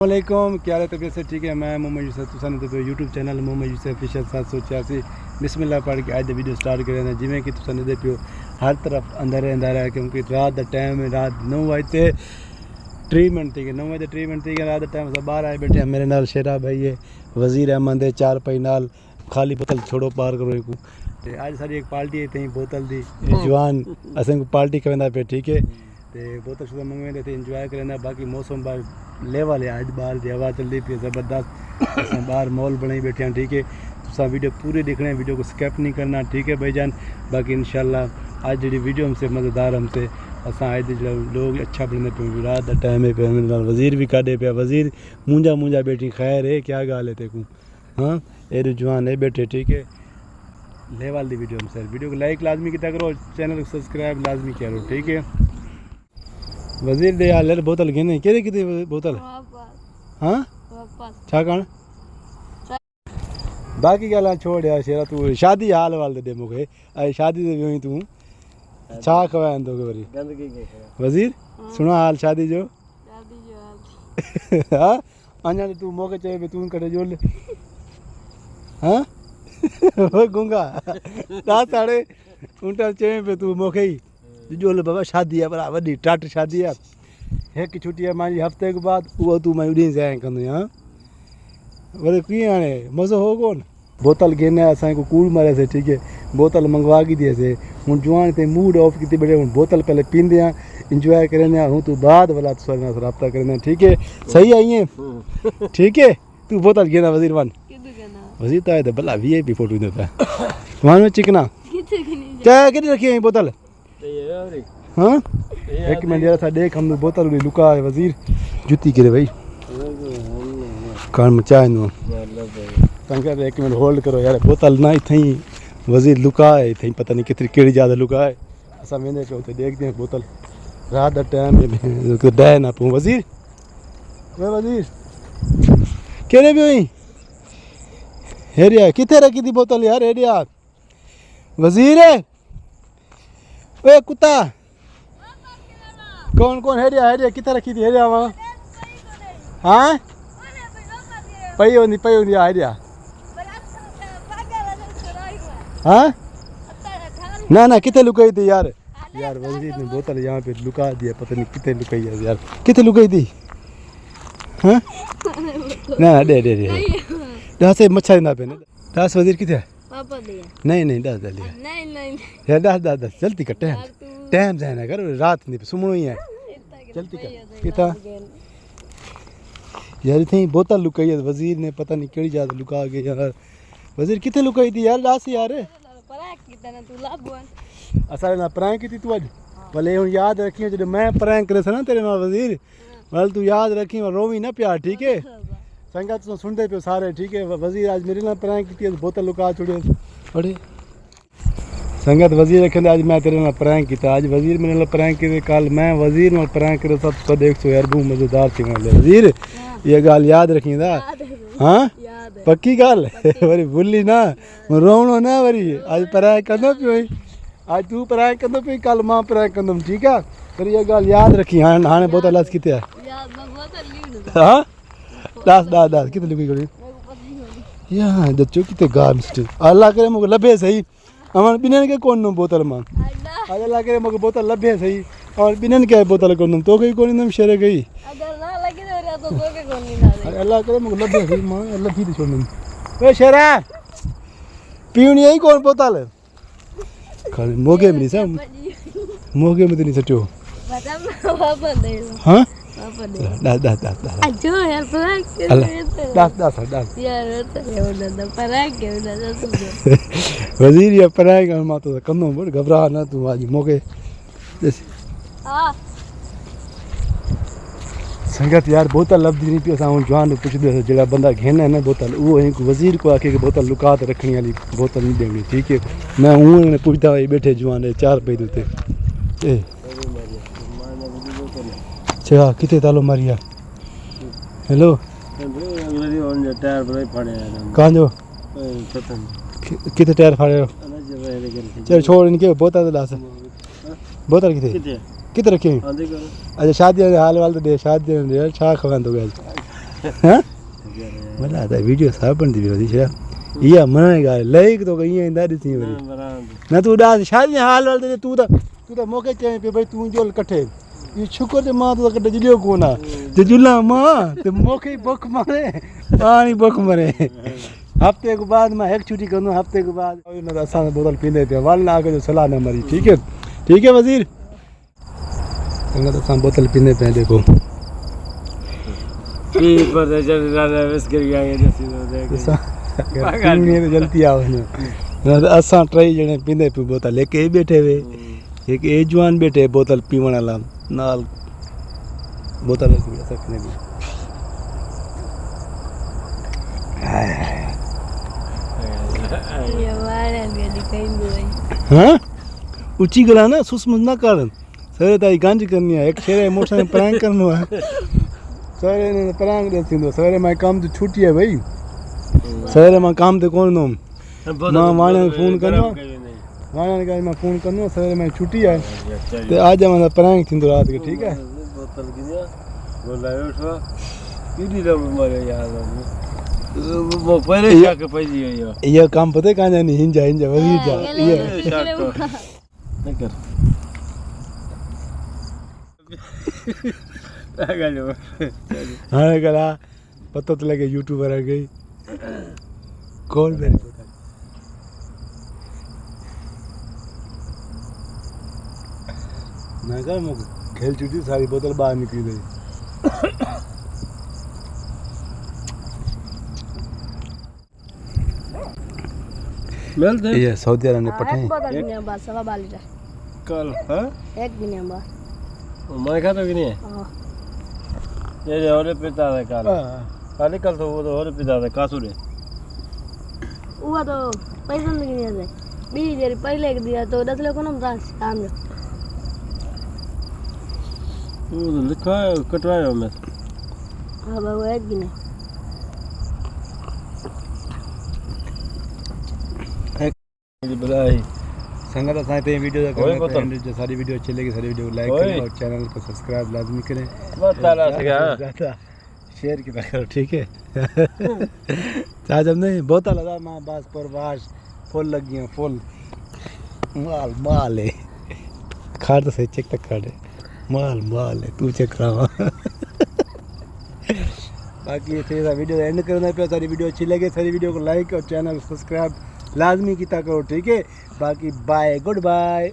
वालेकुम, क्या हाल है? तबीयत से ठीक है? मैं मोहम्मद यूसुफ, तुसाने तो YouTube channel Mohammad Yusuf official 786 बिस्मिल्लाह पढ़ के आज द वीडियो स्टार्ट करें। जिमें कि तुसाने दे पियो हर तरफ अंधारे अंधारा है, क्योंकि रात का टाइम है, रात 9 बजे ट्रीटमेंट थी, 9 बजे ट्रीटमेंट थी। रात का टाइम सब बाहर आए बैठे मेरे नाल शेरा भाई है, वजीर अहमद है, 4 पाई नाल खाली बोतल छोड़ो पार करो एक। आज सारी एक पार्टी है थी बोतल दी जवान असें पार्टी करेंदा पे, ठीक है। तो बोतल शुदा मंगवेंदे थे, इंजॉय करेंदा। बाकी मौसम बार लेवल है, आज बाहर की हवा चलती पी ज़बरदस्त। असें बाहर मॉल बनाई बैठे हैं, ठीक है। तुसा वीडियो पूरी देखना, वीडियो को स्किप नहीं करना, ठीक है भाईजान। बाकी इंशाल्लाह आज जी वीडियो हमसे मज़ेदार हमसे असां आज जो लोग अच्छा बनते पे, रात का टाइम है पे, वज़ीर भी काटे पे, वज़ीर मुंजा बैठी। खैर है क्या गाल है तेकू? हाँ ए जवान है बैठे, ठीक है। लेवल दी वीडियो हमसे, वीडियो को लाइक लाजमी किया करो, चैनल को सब्सक्राइब लाजमी करो, ठीक है। वज़ीर दे यार बोतल गिने केरे किते बोतल हाँ छा कण बाकी गल्लां छोड़ यार शेरा, तू शादी हाल वाल दे मुखे आई शादी दे वही तू छा खवान तो वरी वज़ीर सुना हाल शादी जो हां अन्या तू मोके चे पे तू कटे जोल हां ओ गुंगा ता साड़े उंटा चे पे तू मोके ही जोल बाबा शादी है बड़ा वडी टाट शादी है, एक छुट्टी है मारी हफ्ते के बाद वो तू मैं उड़ी जाए कंदो। हां वरे की आने मज़ो हो कोन बोतल गेने असा को कूड़ मारे से, ठीक है। बोतल मंगवा की दिए से हूँ जवान ते मूड ऑफ की बैठे हूँ बोतल पहले पींदे हैं इंजॉय करें हूँ तू बाद वाला तुम रब्ता करें, ठीक है। सही आई है, ठीक है। तू बोतल गेना वज़ीर वन वज़ीर तो आए तो भला VIP फोटो देता है वहाँ में चिकना क्या कि रखी है बोतल। हाँ एक मिनट यार था देख हम बोतल लुका है वज़ीर जुती करे भाई कान मचाए नो संख्या एक मिनट होल्ड करो यार, बोतल ना थी वज़ीर लुका है थी, पता नहीं कितनी केड़ी ज़्यादा लुका है। असा वेंदे पे उते देखते हैं बोतल रात का टाइम में डे ना पू वज़ीर वे वज़ीर केड़े भी हुई हेरिया किथे रखी थी बोतल यार हेरिया वज़ीर है ओए कुत्ता कौन हेरिया किथे रखी थी हेरिया वहाँ हाँ पई होंदी हेरिया हाँ ना किथे लुकाई थी यार वज़ीर ने बोतल यहाँ पे लुका दिया, पता नहीं किथे लुकाई है यार, किथे लुकाई थी। हाँ ना दे दस मच्छर ना पे दस वज़ीर किथे नहीं दस लिया यार दस जल्दी कर टाइम जाए ना कर रात नहीं सुमनो ही है जल्दी कर कितना यार थी बोतल लुकाई है वज़ीर ने, पता नहीं केड़ी ज़्यादा लुका गई यार। वज़ीर किथे लुकाई थी यार दस यार असा ना प्रैंक की तू अज भले हूँ याद रखी जो मैं प्रैंक करे ना तेरे नाल वज़ीर भले तू याद रखी रोवी ना प्यार, ठीक है। संगा तुम सुनते पे सारे, ठीक है। वज़ीर आज मेरे नाल प्रैंक की बोतल लुका छुड़े अरे संगत वज़ीर रखें आज मैं तेरे नाल प्रैंक किया, आज वज़ीर मेरे नाल प्रैंक किए, कल मैं वज़ीर नाल प्रैंक करे, सब तो देख सो यार बहुत मज़ेदार थी वाले वज़ीर ये गाल याद रखींदा हाँ पक्की गाल वरी भूली ना रोवणो ना वरी आज प्रैंक कंदो पियो आज तू प्रैंक कंदो पई कल मां प्रैंक कंदम, ठीक है। पर ये गाल याद रखी हाणे बोतल लस किथे हाँ दस किथे लुकी गई यार दचो किथे गाल मिस्टर अल्लाह करे मुके लभे सही अमन बिनन के कोन नो बोतल मां आज अल्लाह करे मुके बोतल लभे सही और बिनन के बोतल कोन तो गई कोन नम शेरे गई अगर ना लगी तो के कोन ना अल्लाह करे मुके लभे सही मां अल्लाह थी छोड़न ए शेरा पीनी आई कौन बोतल खाली मोगे में नहीं सब मोगे में तो नहीं सटो हाँ दस अजो यार दस यार पराग वज़ीर या पराग मां तो कंदो बोल घबरा ना तू आज मोगे संगत यार बोतल लभदी नहीं पी। असां जवान पुछदे जड़ा बंदा घेना है ना बोतल वो वज़ीर को आके बोतल लुका के रखनी वाली बोतल नहीं देनी, ठीक है। मैं हूँ पुछता हुई बैठे जवान 4 पे देते अच्छा किथे तालो मारिया हेलो कहाँ जो किथे टायर फाड़े चल छोड़ इनके बोतल दस बोतल किथे रखी अच्छा शादी हाल वाल तो दे शादी छा खवन तो गया हाँ मला आता वीडियो साफ पण थी वधी छा इहा मने ॻाल्हि लाइक तो ईअं ईंदा ॾिसी वरी न तूं ॾाढ शादी हाल वाल ते तूं त मूंखे चई पियो भई तूं जो कठे ये शुक्र ते मां तो कटे जुलियो कोन आहे जे जुला मां ते मूंखे बुख मारे पाणी बुख मरे हफ्ते के बाद मैं एक छुट्टी करूँ हफ्ते के बाद असां बोतल पींदे पिया वाल ना आगे जो सलाह न मरी ठीक है वजीर तो असां बोतल पींदे पिया देखो जल्दी आओ न असां टई जणे पींदे पियो बोतल एक ए बैठे हुए एक ए जवान बैठे बोतल पीवण वाला नाल बोतल असां पींदे पिया ये वाला भी दिखाई दे हाँ ऊंची गला ना सुसमुस ना कर सर ताई गांज करनी है एक शेर मोटर में प्रैंक करनो है सर ने प्रैंक दे थींदो सर मैं काम तो छुट्टी है भाई सर मैं काम ते कोन नो मां वाणे फोन करनो वाणे का मैं फोन करनो सर मैं छुट्टी है ते आज मैं प्रैंक थींदो रात के ठीक है बोतल किया बोलायो छो कीडी लो मारे यार वो पहले जाके पैजी है ये काम पता कहां जानी हिंजा वही जा ये नहीं कर आगा हाँ करा पता तो लगे यूट्यूबर आ गई कौन मेरे ना कर मुझे खेल चुकी सारी बोतल बाहर निकली गई मिलते ये सऊदी अरब ने पठाए बोतल ने बस सवा बाली जा कल हां एक भी नहीं बस मैं खाता कि नहीं हां ये होरे पिता है कल कल तो वो होरे पिता है कासू रे वो तो पैसा नहीं है बी देर पहले एक दिया तो 10 लोगों ने बस काम जो वो लिखा है कटवाया मैं हां बाबू एक भी नहीं बुलाई संगत असां ते वीडियो दा करने जो सारी वीडियो अच्छी लगी सारी वीडियो को लाइक करें और चैनल को सब्सक्राइब लाजमी करें बताला ज़्यादा शेयर की करो ठीक है चाह जब नहीं बहुत लगा मां बास पर बास फुल लग गया फुल माल है खाड़ तो सही चेक तक खाड़े माल है तू चेक करा बाकी ये थे वीडियो एंड करना पे सारी वीडियो अच्छी लगे सारी वीडियो को लाइक और चैनल को सब्सक्राइब लाजमी किया करो ठीक है बाकी बाय गुड बाय।